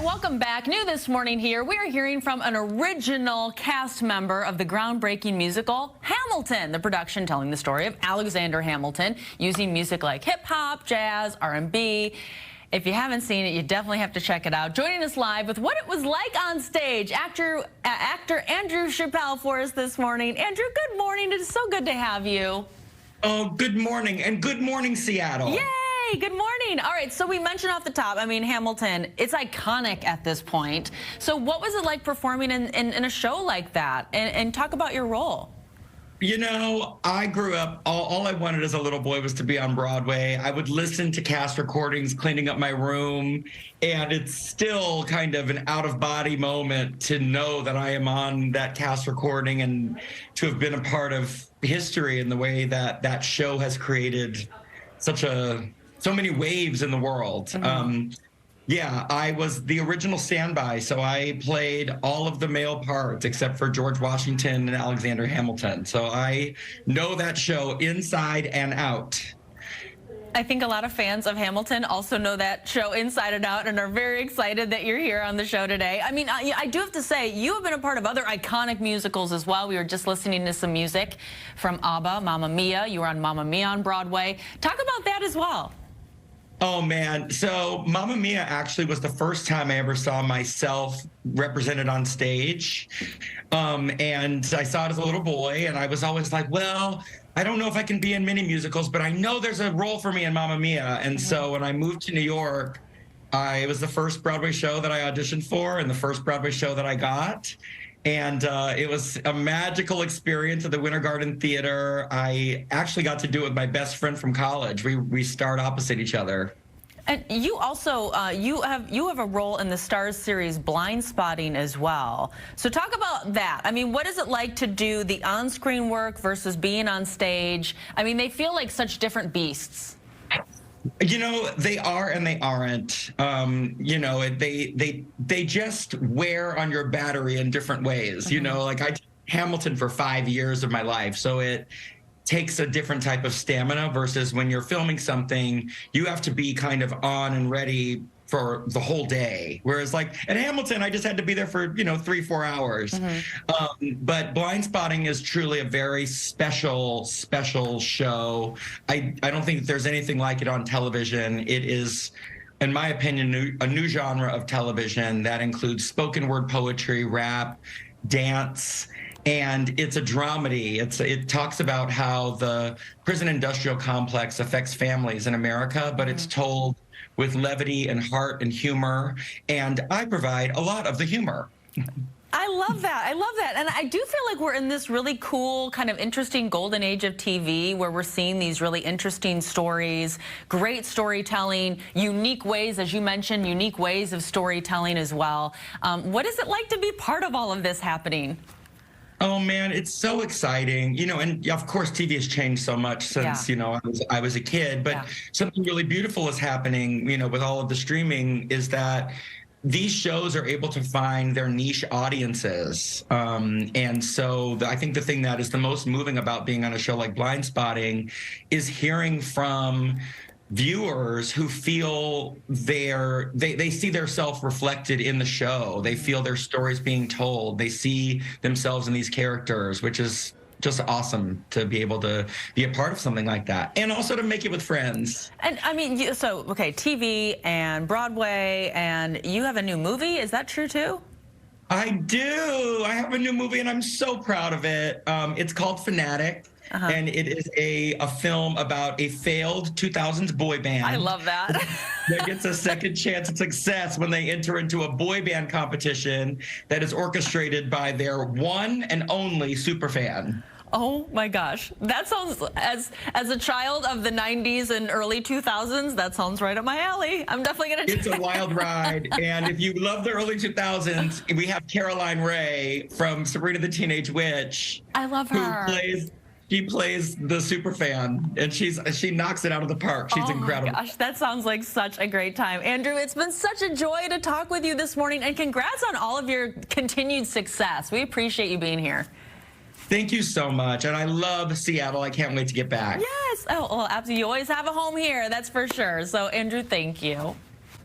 right, welcome back. New this morning here, we are hearing from an original cast member of the groundbreaking musical Hamilton. The production telling the story of Alexander Hamilton using music like hip-hop, jazz, R&B. If you haven't seen it, you definitely have to check it out. Joining us live with what it was like on stage, actor Andrew Chappelle for us this morning. Andrew, good morning. It is so good to have you. Oh, good morning, and good morning, Seattle. Yay! Good morning. All right, so we mentioned off the top, I mean, Hamilton, it's iconic at this point. So what was it like performing in a show like that? And talk about your role. You know, I grew up, all I wanted as a little boy was to be on Broadway. I would listen to cast recordings cleaning up my room, and it's still kind of an out-of-body moment to know that I am on that cast recording and to have been a part of history in the way that that show has created so many waves in the world. Mm-hmm. Yeah, I was the original standby, so I played all of the male parts except for George Washington and Alexander Hamilton. So I know that show inside and out. I think a lot of fans of Hamilton also know that show inside and out and are very excited that you're here on the show today. I mean, I do have to say, you have been a part of other iconic musicals as well. We were just listening to some music from ABBA, Mamma Mia. You were on Mamma Mia on Broadway. Talk about that as well. Oh, man. So Mamma Mia actually was the first time I ever saw myself represented on stage. And I saw it as a little boy, and I was always like, well, I don't know if I can be in many musicals, but I know there's a role for me in Mamma Mia. And so when I moved to New York, it was the first Broadway show that I auditioned for and the first Broadway show that I got. And it was a magical experience at the Winter Garden Theater. I actually got to do it with my best friend from college. We starred opposite each other. And you also, you have a role in the Starz series Blind Spotting as well. So talk about that. I mean, what is it like to do the on-screen work versus being on stage? I mean, they feel like such different beasts. You know, they are and they aren't. You know, they just wear on your battery in different ways. Mm-hmm. You know, like I did Hamilton for 5 years of my life, so it takes a different type of stamina versus when you're filming something, you have to be kind of on and ready for the whole day. Whereas like at Hamilton, I just had to be there for, 3-4 hours. Mm-hmm. But Blind Spotting is truly a very special show. I don't think there's anything like it on television. It is, in my opinion, a new genre of television that includes spoken word poetry, rap, dance, and it's a dramedy. It talks about how the prison industrial complex affects families in America, but it's told with levity and heart and humor, and I provide a lot of the humor. I love that. I love that. And I do feel like we're in this really cool, kind of interesting golden age of TV where we're seeing these really interesting stories, great storytelling, unique ways, as you mentioned, unique ways of storytelling as well. What is it like to be part of all of this happening? Oh, man, it's so exciting. And of course, TV has changed so much since, I was a kid. But something really beautiful is happening, with all of the streaming, is that these shows are able to find their niche audiences. And so I think the thing that is the most moving about being on a show like Blind Spotting is hearing from viewers who feel they see their self reflected in the show. They feel their stories being told. They see themselves in these characters, which is just awesome to be able to be a part of something like that, and also to make it with friends. And I mean, so okay, TV and Broadway, and you have a new movie. Is that true too? I do. I have a new movie, and I'm so proud of it. It's called Fanatic. And it is a film about a failed 2000s boy band. I love that. That gets a second chance at success when they enter into a boy band competition that is orchestrated by their one and only superfan. Oh my gosh, that sounds, as a child of the 90s and early 2000s, that sounds right up my alley. I'm definitely gonna. It's a wild ride, and if you love the early 2000s, we have Caroline Rhea from Sabrina the Teenage Witch. I love her. She plays the superfan, and she knocks it out of the park. She's incredible. Oh my gosh, that sounds like such a great time. Andrew, it's been such a joy to talk with you this morning, and congrats on all of your continued success. We appreciate you being here. Thank you so much, and I love Seattle. I can't wait to get back. Yes. Oh, well, absolutely. You always have a home here, that's for sure. So, Andrew, thank you.